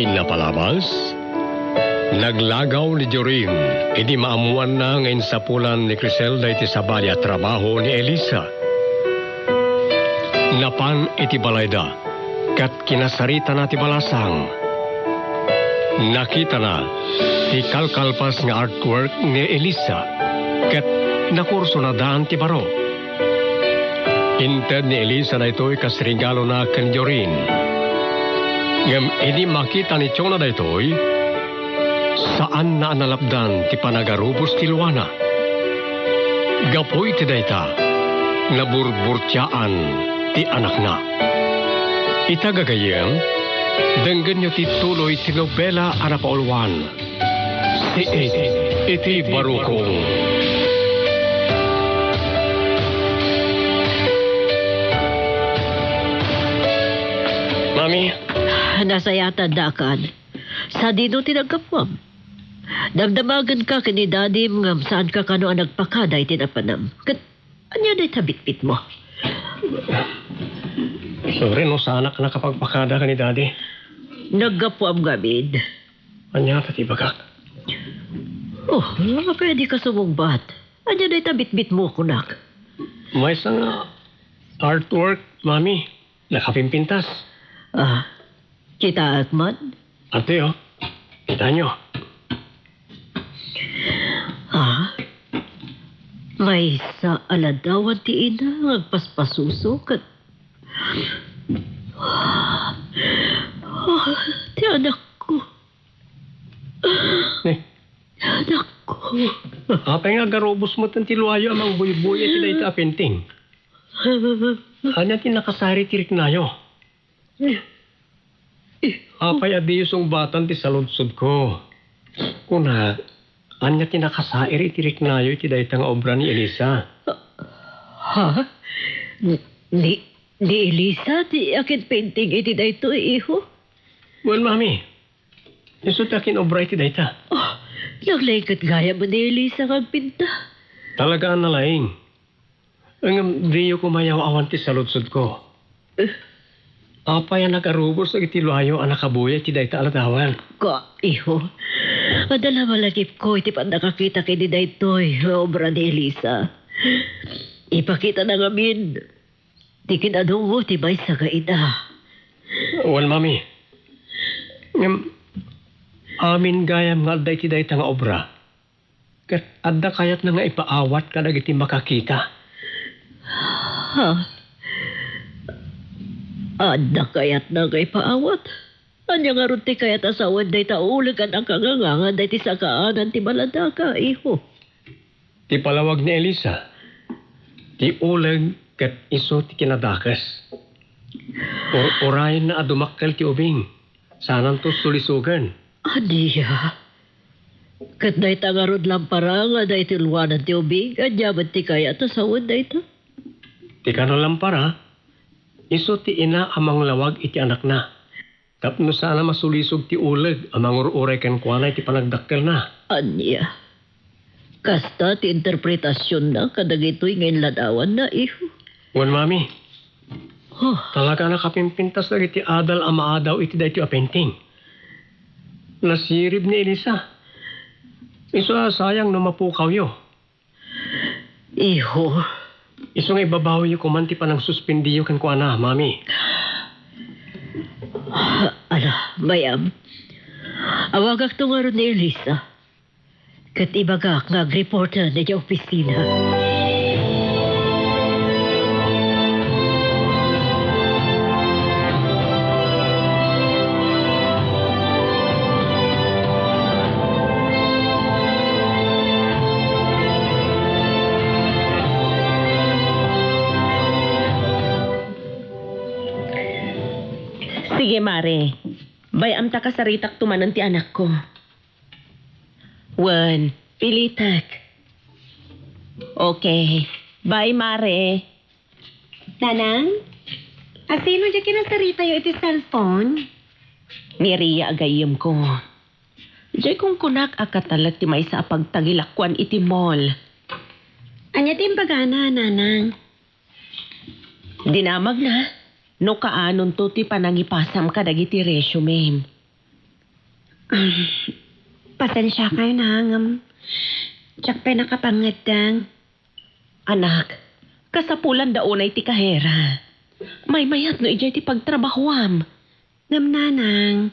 Napalabas, naglagaw ni Jorin, hindi maamuan na ngayon sa pulan ni Criselda iti sabali at trabaho ni Elisa. Napan iti balayda, kat kinasarita na ti balasang. Nakita na, ti kalkalpas nga artwork ni Elisa, kat nakurso na daan ti baro. Inted ni Elisa na ito'y kasringalo na kan Jorin. Ngam, hindi makita ni Chona na ito'y saan na analapdan ti panagarubos ti Luana. Gapoy ti dayta, naburburtyaan ti anak na. Itagagayem, denggan nyo ti tuloy ti nobela anapaulwan. Iti barukong. Mami? Nasayata dakan. Sa dino tinagkapwam. Damdamagan ka kini daddy ngam saan ka kano ang nagpakaday tinapanam. Kat, anya day tabitbit mo? Sorry no, sa anak na kapagpakada ka ni daddy. Nagkapwam gamid. Anya pati bagak? Oh, pwede ka sumungbat. Anya day tabitbit mo kunak? May isang artwork, mami. Nakapimpintas. Kita Akman? Ate, kita nyo. May sa aladawan ti ina agpaspasusok at ti anak ko. Anak ko. Apay nga garobos mo tanti luayo amang buy-buy at tinay ta penting. Anya ti nakasari tirik nayo. Apay adiyos ang batan ti saludsod ko. Kuna, anya ti nakasair itirik nayo iti daytang obra ni Elisa. Ni Elisa ti akin painting iti dayto iho? Well, mami, isot akin obra iti dayta. Naglengkat gaya mo ni Elisa kag pinta. Talagaan na laing. Ang diyo ko mayaw awan ti saludsod ko. Apay ang nagarubos sa itiluayo ang nakabuya ti dayta aladawan. Ka, iho. Adala malagip ko iti pa nakakita kay di daytoy obra ni Elisa. Ipakita na ngamin. Di kinadungo ti bay sa gaida. Well, mami. Amin gayam nga alday ti dayta nga obra. Kat adda kayat na nga ipaawat ka iti makakita. Adda kayat na kay paawat. Anya nga ron ti kayat asawan day taulag ang kangangangan day ti sakaanan ti baladaka, iho. Ti palawag ni Elisa. Ti ulag kat iso ti kinadakas. Orayin na adumakkel ti ubing. Sanan to sulisugan. Adiya. Kat day tangarod lampara nga day ti luwanan ti ubing. Adyaman ti kayat asawan day ta. Ti kano lampara. Iso ti ina amang lawag iti anak na. Tapno sana masulisog ti uleg amang ururay ken kuanay ti panagdakkel na. Anya. Kasta ti interpretasyon na kadagitoy ngayon ladawan na iho. Wan, mami. Talaga nakapimpintas na iti adal ama adaw iti dahi ti apenting. Nasirib ni Elisa. Iso sayang no mapukaw yo. Iho. Iso nga ibabawi yung kumanti pa ng suspendiyo kan ko ana, mami. Mayam. Awagak to nga ron ni Elisa. Kat ibagak nga reporter na yung opisina. Sige, Mare. Bayam ta kasaritak tumanan ti anak ko. Wan, pilitak. Okay. Bye, Mare. Nanang? Asino dyan kinasarita yung iti cellphone? Ni Ria agayim ko. Diyay kong kunak akatalag ti may sa pagtagilakwan iti mall. Anya timbagana, nanang? Dinamag na. No kaanon to ti panangipasam ka dagiti resume. Pasensya kayo na hangam. Tsak pa nakapangadang. Anak, kasapulan daunay ti kahera. May mayat no ijay ti pagtrabahuam. Ngam nanang.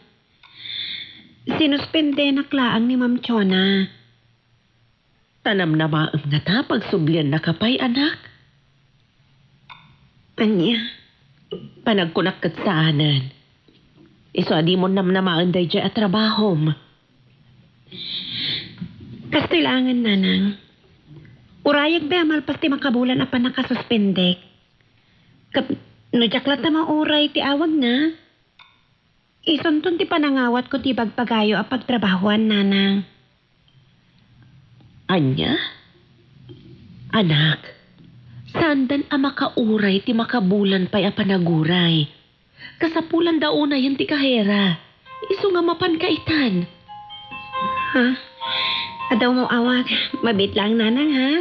Sinuspende na klaang ni Ma'am Chona. Tanam na maam nga ta pagsublian na kapay, anak. Anya? Panagkunak kat saanan. Iso adi mo namnamaan day jay at trabahom. Kastilangan nanang. Urayag ba malpas ti makabulan apan nakasuspendek. No jaklat na mauray ti awag na. Isuntun ti panangawat ko ti bagpagayo a pagtrabahuan nanang. Anya? Anak, sandan a makauray ti makabulan pa'y a panaguray. Kasapulan daw na yan ti kahera. Iso nga mapan kaitan. Ha? Adaw mo awag. Mabit lang nanang ha?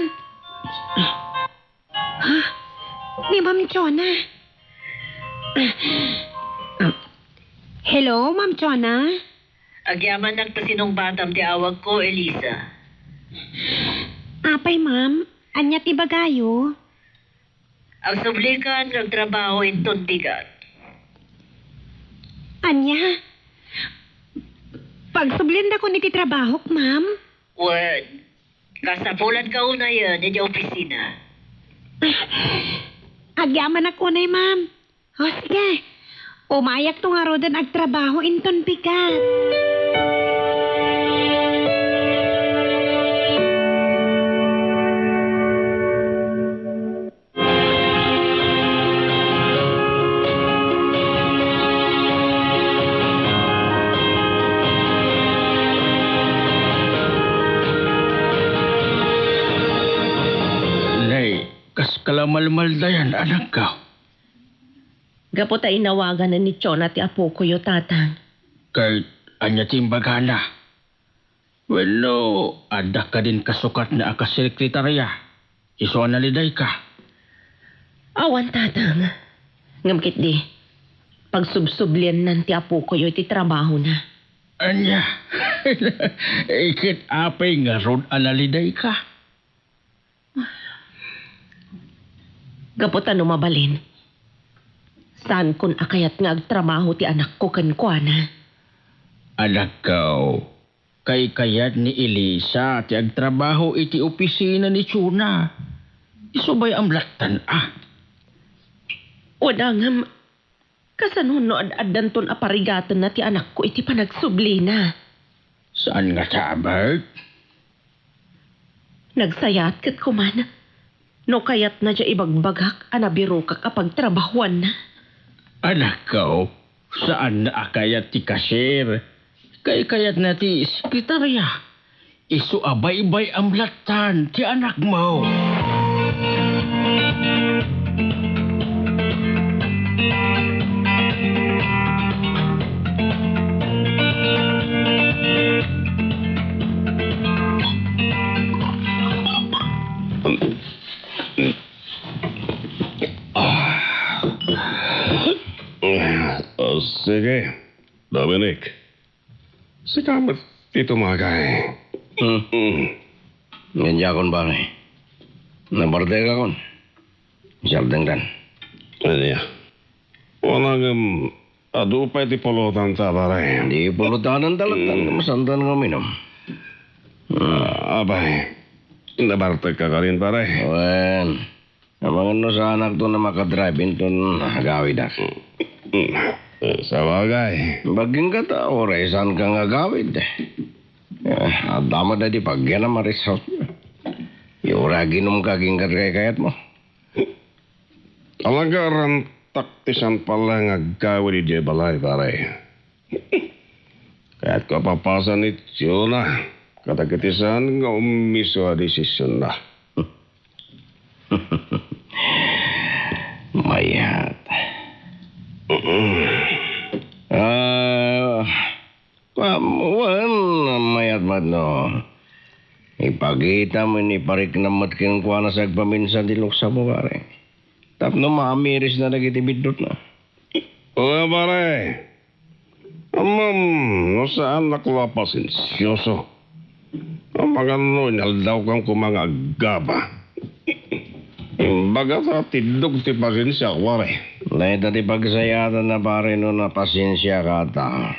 Ha? Ni Ma'am Chona. Hello, Ma'am Chona? Agyaman ng tasinong batam ti awag ko, Elisa. Apay, ma'am. Anya ti bagayo? Ang sublikan ng trabaho inton tigat. Anya? Pagsublin na ko ni ti trabaho, ma'am. Word. Kasapulan ka una yan, yung opisina. Agyaman ako na, ma'am. O, sige. Umayak to nga rodan agtrabaho inton pikat. Kalamalmal dayan, anak ka. Gapot ay inawagan na ni Chona ti apo ko yo tatang. Kay anya timbagana. Bueno, ada ka din kasukat na akasekretarya. Iso analiday ka. Awan tatang. Ngamkit di. Pagsubsublian nan ti apo ko yo ti trabaho na. Anya, ikit apay nga rod analiday ka. Gapot ano mabalin. Saan kun akayat nga agtrabaho ti anak ko kankwana? Anak ko, kay kayat ni Elisa ti agtrabaho iti opisina ni Chuna. Isubay ang laktan Wala nga, kasanun no ad-adan ton aparigatan na ti anak ko iti panagsublina. Saan nga tabag? Nagsayat kat kuman. No kayat na dya ibagbagak, anabiro kak apagtrabahuan na. Anak ko, saan na akayat ti kasir? Kay kayat na ti sekretarya. Isu abay-bay ang latan ti anak mo. Sige, Dominic. Sikamat ito mga kay. Ganyan kon ba ni? Nabarte ka kon? Siyaldeng dan. Ano ya? Walang adupay ti pulutan ta pare. Di pulutanan talatan. Masantan nga minom. Abay, nabarte ka rin pare. Wen. Namangan no sa anak to na makadrive into gawid ak. Sa bagay. Baging ka tao, resan ka nga gawid. Adama da di pagyan na marisot. Yura ginom ka gingat kayat mo. Talaga ran taktisan pala nga gawid di balay pare. Kaya't kapapasan ni Chuna. Katakitisan nga umiso a desisyon na. Mayat. Mayat mat no. Ipagita mo ni parik namat kinukuha na sa agpaminsan di luksa mo pare. Tapno maamiris na nagitibidot na. Oo pare. Amam, no saan nakula pasensyoso. Ang mga noon, daw kang kumanga gaba. Imbaga sa tidog ti pasensya, wari. Lahat na di pagsayatan na pare no na pasensya ka ta.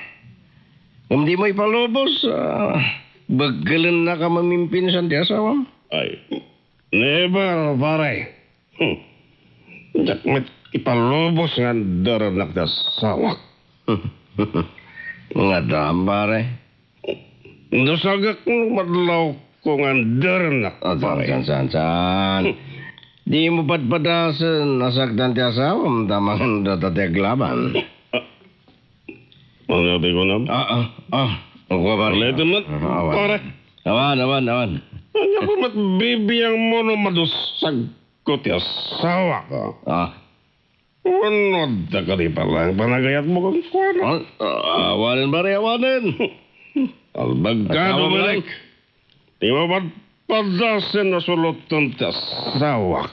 Kung di mo ipalubos, bagalan na ka mamimpinsan di asawa. Ay, never, pare. Jakmet ipalubos nga daranak da sawak. Nga dam pare. Nasagak ng madlaw ko nga daranak, pare. San. Di mo patpadasan nasaktan ti asawa, tamang datateg laban. Ano di ko nam? Ang kuha pare. Leto mat, pare. Awan. Ano ko mat bibiyang mo no madusag ko ti asawa ko. Ano da ka di palang panagayat mo kong kuwan? Awanin pare, awanin. Albagkado mo like. Di mo ba't padasin na sulutan ti asawa?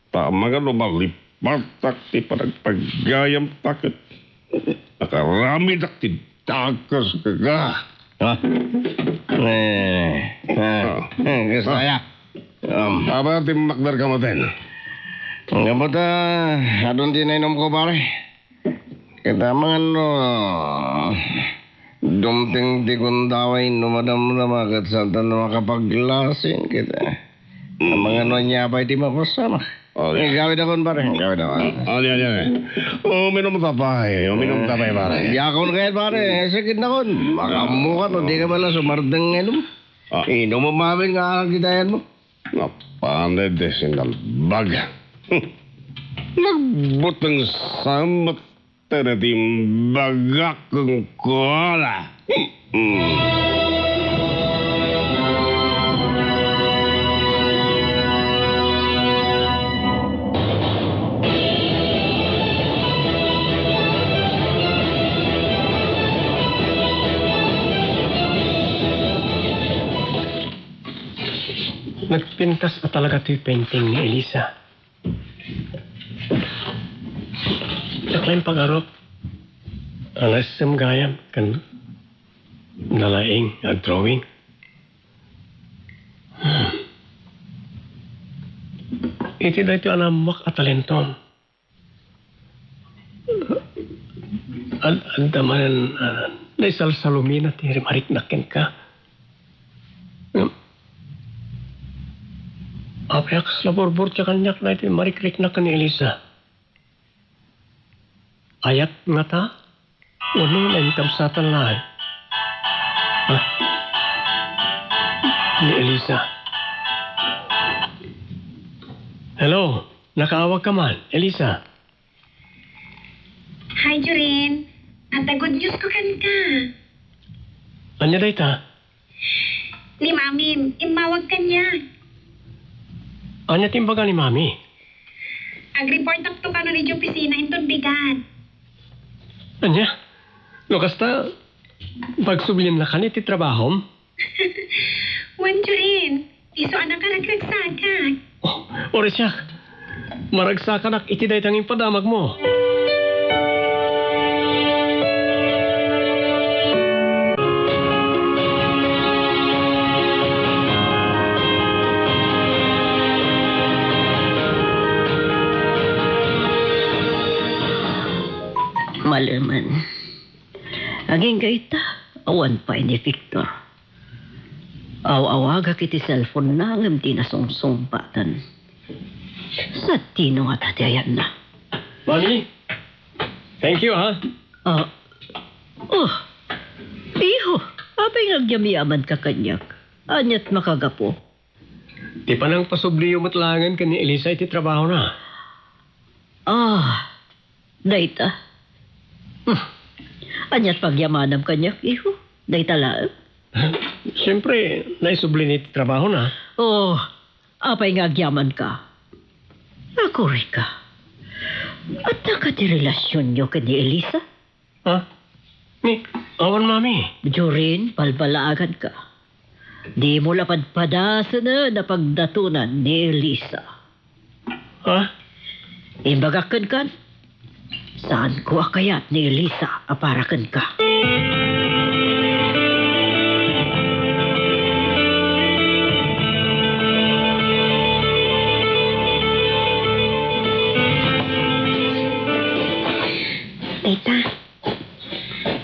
Tama nga lumalipatak ti panagpagayam takit. Nakarami dak ti takas kaga. Gusto ya. Aba ti makdar ka mo din. Nga ba ta, adon din na inom ko pare. Kita mga dumting di kong daway numadam na magat santan na makapaglasin kita. Ang mga niya pa di mapasama. Gawin akon pare, gawin ako. Uminom tapay, pare. Di akon kayo pare, sakit na kon. Makamukat o di ka pala sumardang inom. Inom mo mamin nga kitayan mo. Napanay de sinal baga. Nagbutang samat na di baga kong kola. Nagpintas na talaga ito yung painting ni Elisa. Naklaim pag-arop. Alas sam gayam kan nalaing at drawing. Iti da ito anamak at talenton. Andamanan na salsalumina ti rimarik nakin ka. Apayak sa laborbor tiya kanyak na ito marikrik na ka ni Elisa. Ayat nga ta? Wano na yung tamsatan lahat. Ni Elisa. Hello, nakaawag ka man, Elisa. Hi, Jorin. At good news ko kan ka. Anya day ta? Ni Mami, imawag ka niya. Anya timbaga ni Mami? Ag-report up to ka na rin opisina inton bigan. Anya? Lukas ta, pagsublin na ka ni ti trabahom? Wan, Jorin. Iso anak ka nagkagsagak. Ore siya, maragsakan ak iti day tanging padamag mo. Malaman. Aging kaita, awan pa ni Victor. Aw-awaga kiti cellphone na ngam di nasungsungpatan. Sa tino nga tatayan na. Mami, thank you ha. Iho, apay ngagyamiyaman ka kanyak. Anyat makagapo. Di pa nang pasubli yung matlangan ka ni Elisa iti trabaho na. Dayta. Anyat pagyamanam kanyak, iho. Dayta lang. Siyempre, naisubli ni iti trabaho na. Apay ngagyaman ka. Ako rin ka. At nakati relasyon nyo ka ni Elisa? Ni, awan mami. Jorin, balbalaagan ka. Di mo lapadpadasa na pagdatunan ni Elisa. Imbagakan kan. Saan ko akayat ni Elisa aparakan ka? Tita,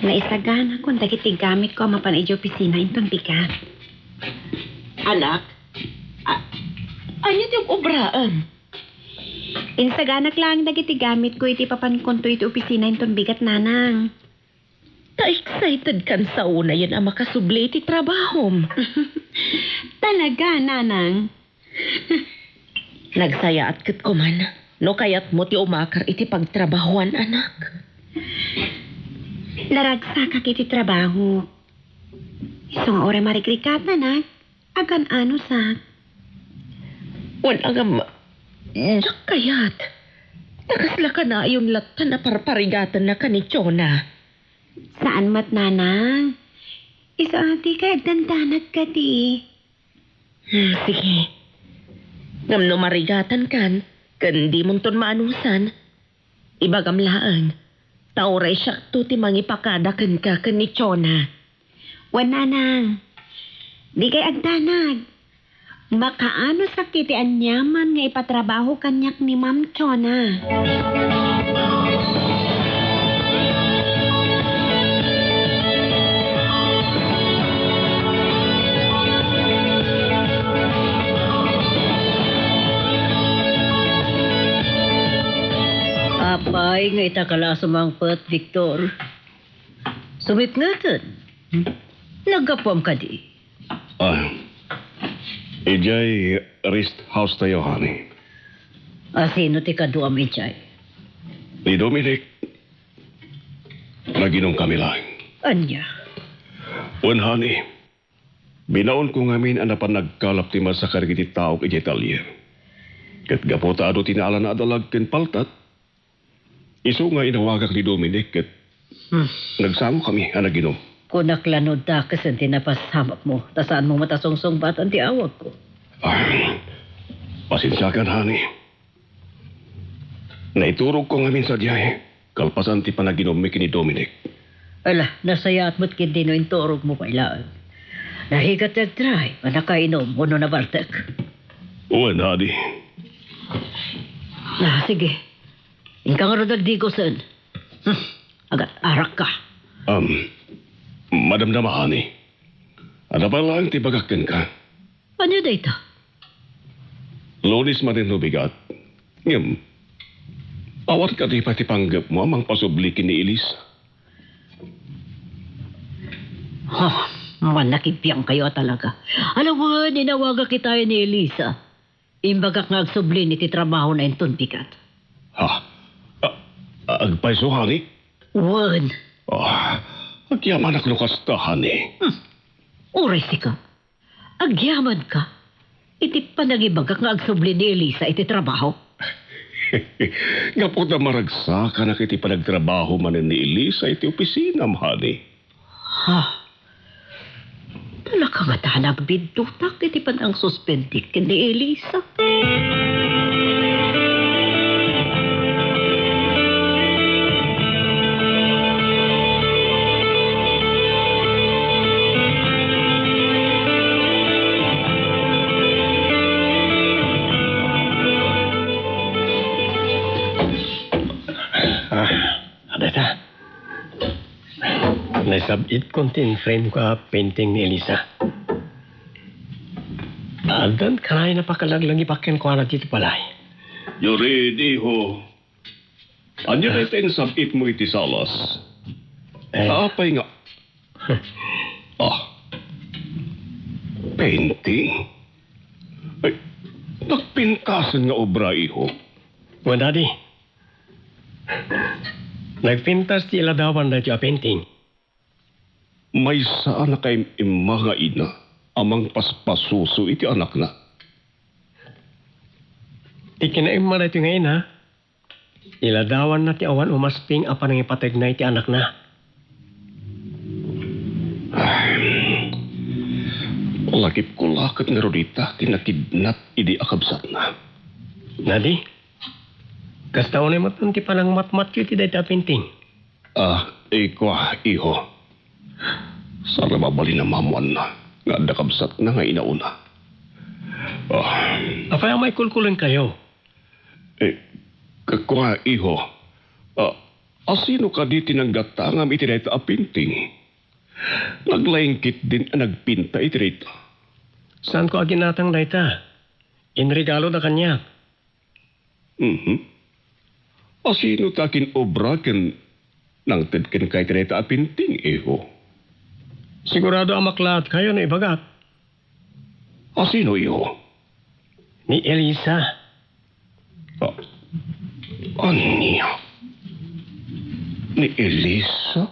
naisagan ako dagiti gamit ko mapan iji opisina intong bigat. Anak, anyo yung obraan? Insaganak lang dagiti gamit ko iti papankonto iti opisina intong bigat, nanang. Ta-excited kan sa una yun ang makasubli iti trabahom. Talaga, nanang? Nagsaya at kit ko man. No kayat mo ti umakar iti pagtrabahuan, anak. Laragsa ka kiti trabaho. Isong ora marikrikat, nanak. Agan ano sa... Wala nga yak kayat. Nakasla ka na yung latan na parparigatan na kanitsona. Saan mat, nanang? Iso ati ka dandanag ka di. Sige. Ngam no marigatan kan, kandi mong ton maanusan. Ibagamlaan. Tauray siya to ti mangipakadakan ka kanitsona. Wan, nanang. Di kay agdanag. Makaano sakiti anyaman nga ipatrabaho kanyak ni Ma'am Chona. Apay nga itakala sumangpet, Victor. Sumit nga tan. Nagapwam ka di. Ijay rest house tayo, honey. Sino ti kaduam ijay? Ni Dominic, naginom kami lang. Anya? Wan, honey, binaon ko ngamin ang napanagkalap ti sa karigiti tao ijay talye. Kat gapota ado tinaala na adalag ken paltat. Iso nga inawagak ni Dominic kat nagsamo kami ang naginom. Kung naklanod ta kasan tinapasamak mo, tasaan mo matasungsong batan ti awag ko. Pasensyakan, honey. Naiturog ko ngamin sa diyahe. Kalpasan ti panaginom mi kini Dominic. Ala, nasaya at mo't kindi no intorog mo pailaan. Nahigat nag-try, manakainom, uno na bartek. Uwan, honey. Sige. Ingka nga rodag di ko san. Agat arak ka. Madam honey. Ano ba lang ti bagakan ka? Ano dito? Lonis man rin bigat. Ngam, awat ka di pati panggap mo amang pasublikin ni Elisa. Manakipiyang kayo talaga. Alam mo, ninawaga kita ni Elisa. Imbagak nga agsubli ni ti trabaho na inton bigat. Agpaiso, honey? Wan. Agyaman ak lukas ta, honey. Uray ka. Agyaman ka. Iti panagibagak nga agsubli ni Elisa iti trabaho. Nga po na maragsa ka na kiti panagtrabaho man ni Elisa iti opisina, honey. Talaka nga tanag bidutak iti panang suspendik ni Elisa. Naisabit kontin frame ko painting ni Elisa. Adan kanay napakalaglang ipakyan ko na dito palay. You ready, ho? Anyo na ito sabit mo iti salas. Apay nga. Painting? Ay, nagpintasan nga obra, iho. Well, Daddy. Nagpintas ti iladawan na tiyo painting. May saan na kay mga ina amang paspasuso iti anak na. Ti kinaima na ito ngayon, ha? Iladawan na ti awan umasping apa nang ipatag na iti anak na. Lakip ko lakit nga rodita tinakidnap idi akabsat na. Daddy, Kastaunay mo ti palang matmat iti day tapinting. Iko, iho. Sana mabali na mamuan na. Nga dakabsat na nga inauna. Apay ang may kulkulan kayo? Kakwa, iho. Asino ka di tinanggatangam iti day tapinting? Naglaingkit din ang nagpinta iti rito. Saan ko aginatang dayta? Inregalo na kanya. Asino takin obra ken nang tedken kay tireta apinting iho. Sigurado ang maklaat kayo na ibagat. Asino iho? Ni Elisa. Anya? Ni Elisa?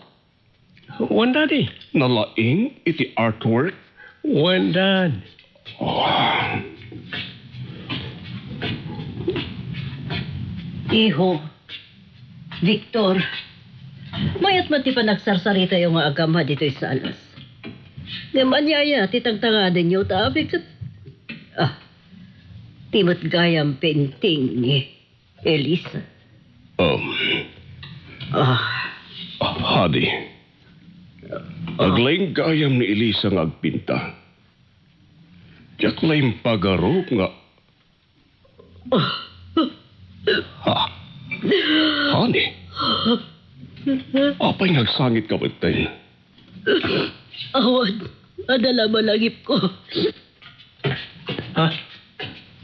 Wandad eh. Nalaing iti artwork? Wandad. Iho, Victor, mayat man ti pa nagsarsarita yung nga agama dito sa alas. Ngaman yaya, titagtanga din yung tabik sa... timot gayam penting ni Elisa. Hadi. Aglaing gayam ni Elisa nga agpinta. Tiyak laing pagarop nga. Hani? Apay nagsangit ka batin? Awan, adala malagip ko.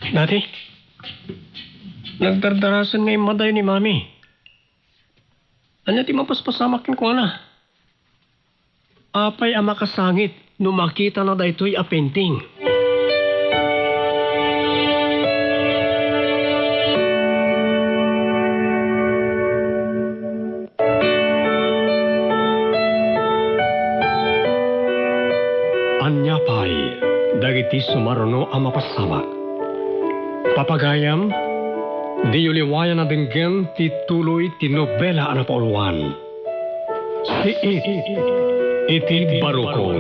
Dati? Nagdardarasan nga yung maday ni Mami. Ano ti mapaspasamakin ko na? Apay ang makasangit nung makita na daytoy a painting. Anyapay, dagiti sumaruno ang mapasamak. Papagayam, di uliwayan na dinggen ti tuloy ti nobela ang napauluan. Si iti barukong.